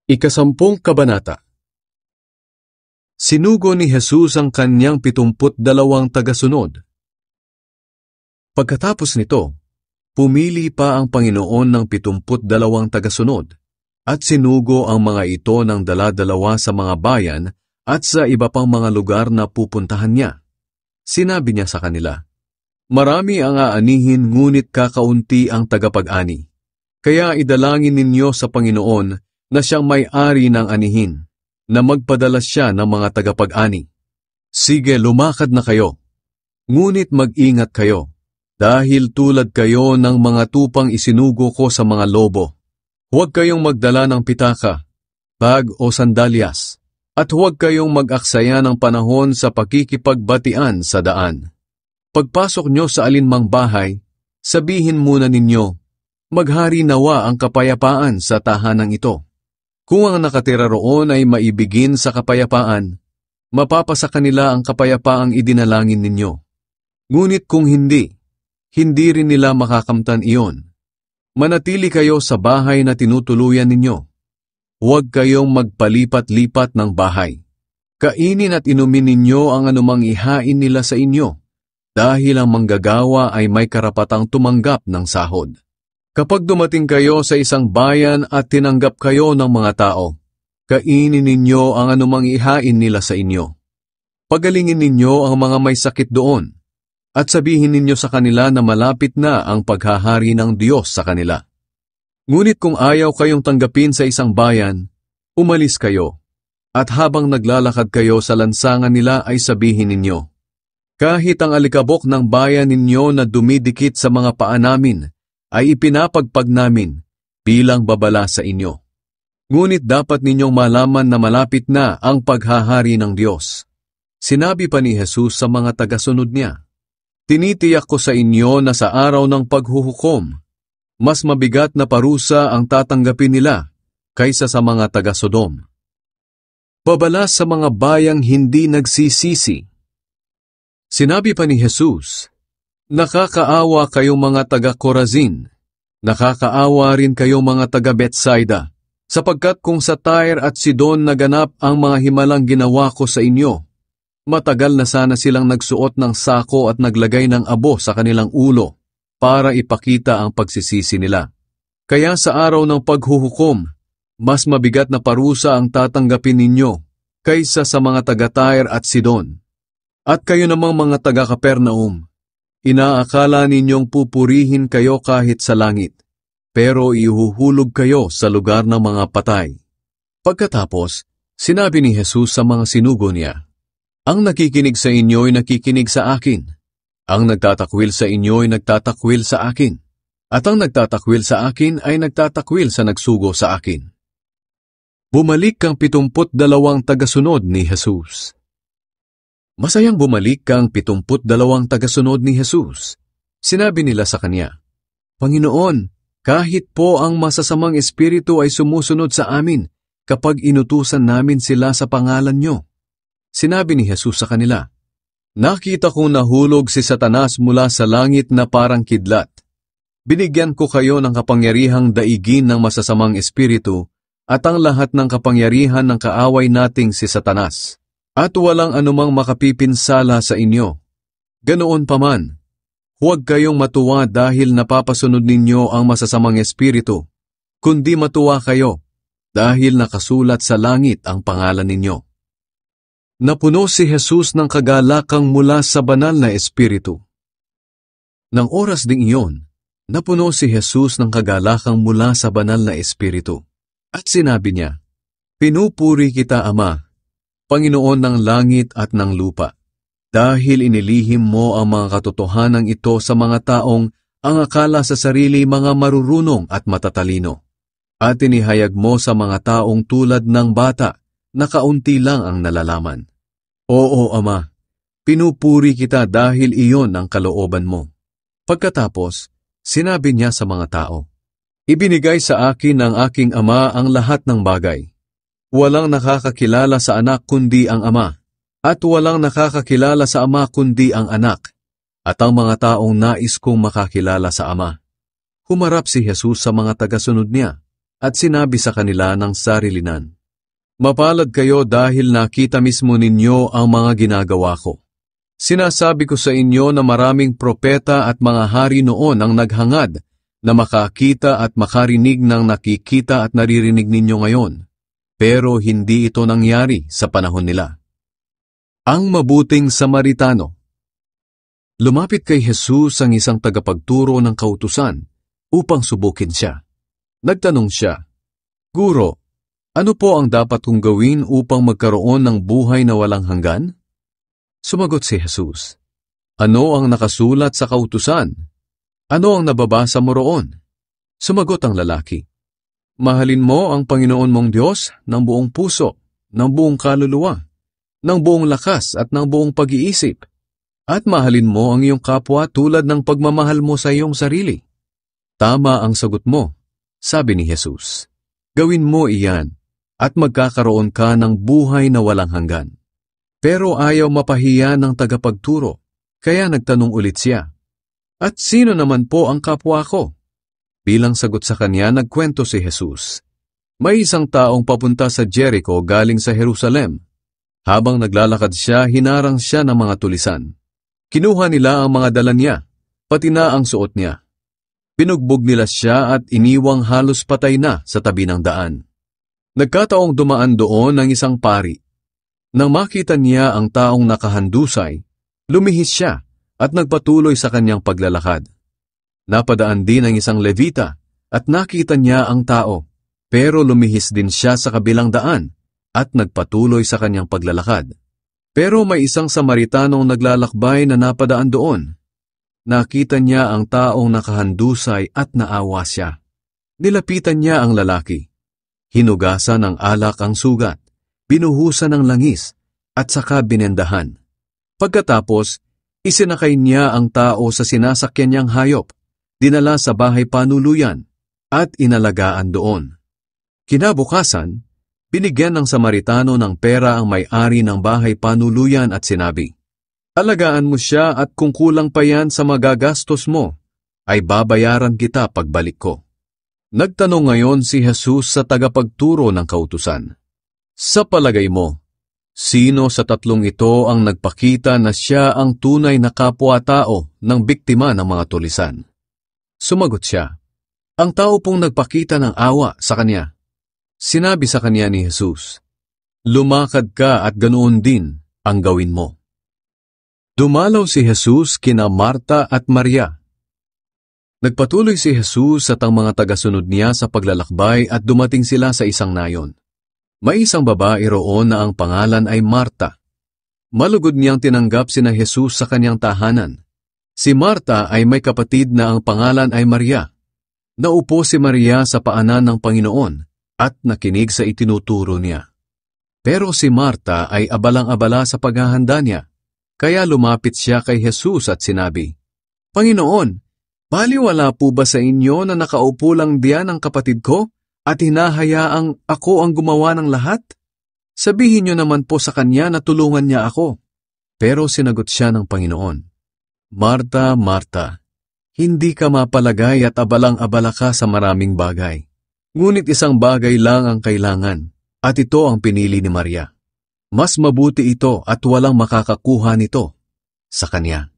Ikasampung Kabanata. Sinugo ni Jesus ang kanyang 72 tagasunod. Pagkatapos nito, pumili pa ang Panginoon ng 72 tagasunod at sinugo ang mga ito ng dala-dalawa sa mga bayan at sa iba pang mga lugar na pupuntahan niya. Sinabi niya sa kanila, "Marami ang aanihin ngunit kakaunti ang tagapag-ani. Kaya idalangin ninyo sa Panginoon na siyang may-ari ng anihin, na magpadala siya ng mga tagapag-ani. Sige, lumakad na kayo. Ngunit mag-ingat kayo, dahil tulad kayo ng mga tupang isinugo ko sa mga lobo. Huwag kayong magdala ng pitaka, bag o sandalyas, at huwag kayong mag-aksaya ng panahon sa pakikipagbatian sa daan. Pagpasok nyo sa alinmang bahay, sabihin muna ninyo, maghari nawa ang kapayapaan sa tahanang ito. Kung ang nakatira roon ay maibigin sa kapayapaan, mapapasa kanila ang kapayapaang idinalangin ninyo. Ngunit kung hindi rin nila makakamtan iyon. Manatili kayo sa bahay na tinutuluyan ninyo. Huwag kayong magpalipat-lipat ng bahay. Kainin at inumin ninyo ang anumang ihain nila sa inyo, dahil ang manggagawa ay may karapatang tumanggap ng sahod. Kapag dumating kayo sa isang bayan at tinanggap kayo ng mga tao, kainin ninyo ang anumang ihain nila sa inyo. Pagalingin ninyo ang mga may sakit doon, at sabihin ninyo sa kanila na malapit na ang paghahari ng Diyos sa kanila. Ngunit kung ayaw kayong tanggapin sa isang bayan, umalis kayo, at habang naglalakad kayo sa lansangan nila ay sabihin ninyo, kahit ang alikabok ng bayan ninyo na dumidikit sa mga paa namin, ay ipinapagpag namin bilang babala sa inyo. Ngunit dapat ninyong malaman na malapit na ang paghahari ng Diyos. Sinabi pa ni Jesus sa mga tagasunod niya, tinitiyak ko sa inyo na sa araw ng paghuhukom, mas mabigat na parusa ang tatanggapin nila kaysa sa mga taga-Sodom. Babala sa mga bayang hindi nagsisisi. Sinabi pa ni Jesus, nakakaawa kayong mga taga-Corazin, nakakaawa rin kayong mga taga-Bethsaida, sapagkat kung sa Tyre at Sidon naganap ang mga himalang ginawa ko sa inyo, matagal na sana silang nagsuot ng sako at naglagay ng abo sa kanilang ulo para ipakita ang pagsisisi nila. Kaya sa araw ng paghuhukom, mas mabigat na parusa ang tatanggapin ninyo kaysa sa mga taga-Tyre at Sidon. At kayo namang mga taga-Capernaum, inaakala ninyong pupurihin kayo kahit sa langit, pero ihuhulog kayo sa lugar ng mga patay. Pagkatapos, sinabi ni Jesus sa mga sinugo niya, ang nakikinig sa inyo ay nakikinig sa akin, ang nagtatakwil sa inyo ay nagtatakwil sa akin, at ang nagtatakwil sa akin ay nagtatakwil sa nagsugo sa akin. Bumalik kang 72 tagasunod ni Jesus. Masayang bumalik kang 72 tagasunod ni Jesus. Sinabi nila sa kanya, Panginoon, kahit po ang masasamang espiritu ay sumusunod sa amin kapag inutusan namin sila sa pangalan niyo. Sinabi ni Jesus sa kanila, nakita kong nahulog si Satanas mula sa langit na parang kidlat. Binigyan ko kayo ng kapangyarihang daigin ng masasamang espiritu at ang lahat ng kapangyarihan ng kaaway nating si Satanas. At walang anumang makapipinsala sa inyo. Ganoon paman, huwag kayong matuwa dahil napapasunod ninyo ang masasamang espiritu, kundi matuwa kayo dahil nakasulat sa langit ang pangalan ninyo. Napuno si Jesus ng kagalakang mula sa banal na espiritu. Nang oras ding iyon, napuno si Jesus ng kagalakang mula sa banal na espiritu. At sinabi niya, pinupuri kita, Ama, Panginoon ng langit at ng lupa, dahil inilihim mo ang mga katotohanan ito sa mga taong ang akala sa sarili mga marurunong at matatalino, at inihayag mo sa mga taong tulad ng bata na kaunti lang ang nalalaman. Oo, Ama, pinupuri kita dahil iyon ang kalooban mo. Pagkatapos, sinabi niya sa mga tao, ibinigay sa akin ng aking Ama ang lahat ng bagay. Walang nakakakilala sa anak kundi ang Ama, at walang nakakakilala sa Ama kundi ang anak, at ang mga taong nais kong makakilala sa Ama. Humarap si Jesus sa mga tagasunod niya. at sinabi sa kanila ng sarilinan, "Mapalad kayo dahil nakita mismo ninyo ang mga ginagawa ko. Sinasabi ko sa inyo na maraming propeta at mga hari noon ang naghangad na makakita at makarinig ng nakikita at naririnig ninyo ngayon, pero hindi ito nangyari sa panahon nila." Ang mabuting Samaritano. Lumapit kay Jesus ang isang tagapagturo ng kautusan upang subukin siya. Nagtanong siya, "Guro, ano po ang dapat kong gawin upang magkaroon ng buhay na walang hanggan?" Sumagot si Jesus, "Ano ang nakasulat sa kautusan? Ano ang nababasa mo roon?" Sumagot ang lalaki, "Mahalin mo ang Panginoon mong Diyos ng buong puso, ng buong kaluluwa, ng buong lakas at ng buong pag-iisip, at mahalin mo ang iyong kapwa tulad ng pagmamahal mo sa iyong sarili." "Tama ang sagot mo," sabi ni Jesus. "Gawin mo iyan at magkakaroon ka ng buhay na walang hanggan." Pero ayaw mapahiya ng tagapagturo, kaya nagtanong ulit siya, "At sino naman po ang kapwa ko?" Bilang sagot sa kanya, nagkwento si Jesus. May isang taong papunta sa Jericho galing sa Jerusalem. Habang naglalakad siya, hinarang siya ng mga tulisan. Kinuha nila ang mga dala niya, pati na ang suot niya. Binugbog nila siya at iniwang halos patay na sa tabi ng daan. Nagkataong dumaan doon ang isang pari. Nang makita niya ang taong nakahandusay, lumihis siya at nagpatuloy sa kanyang paglalakad. Napadaan din ang isang Levita at nakita niya ang tao, pero lumihis din siya sa kabilang daan at nagpatuloy sa kanyang paglalakad. Pero may isang Samaritanong naglalakbay na napadaan doon. Nakita niya ang taong nakahandusay at naawa siya. Nilapitan niya ang lalaki. Hinugasan ng alak ang sugat, binuhusan ng langis, at saka binendahan. Pagkatapos, isinakay niya ang tao sa sinasakyan niyang hayop, dinala sa bahay panuluyan, at inalagaan doon. Kinabukasan, binigyan ng Samaritano ng pera ang may-ari ng bahay panuluyan at sinabi, "Alagaan mo siya at kung kulang pa yan sa magagastos mo, ay babayaran kita pagbalik ko." Nagtanong ngayon si Jesus sa tagapagturo ng kautusan, "Sa palagay mo, sino sa tatlong ito ang nagpakita na siya ang tunay na kapwa-tao ng biktima ng mga tulisan?" Sumagot siya, "Ang tao pong nagpakita ng awa sa kanya." Sinabi sa kanya ni Jesus, "Lumakad ka at ganoon din ang gawin mo." Dumalaw si Jesus kina Marta at Maria. Nagpatuloy si Jesus at ang mga tagasunod niya sa paglalakbay at dumating sila sa isang nayon. May isang babae roon na ang pangalan ay Marta. Malugod niyang tinanggap sina Jesus sa kanyang tahanan. Si Marta ay may kapatid na ang pangalan ay Maria. Naupo si Maria sa paanan ng Panginoon at nakinig sa itinuturo niya. Pero si Marta ay abalang-abala sa paghahanda niya, kaya lumapit siya kay Jesus at sinabi, "Panginoon, baliwala po ba sa inyo na nakaupo lang diyan ang kapatid ko at hinahayaang ako ang gumawa ng lahat? Sabihin niyo naman po sa kanya na tulungan niya ako." Pero sinagot siya ng Panginoon, "Marta, Marta, hindi ka mapalagay at abalang-abala ka sa maraming bagay. Ngunit isang bagay lang ang kailangan, at ito ang pinili ni Maria. Mas mabuti ito at walang makakakuha nito sa kanya."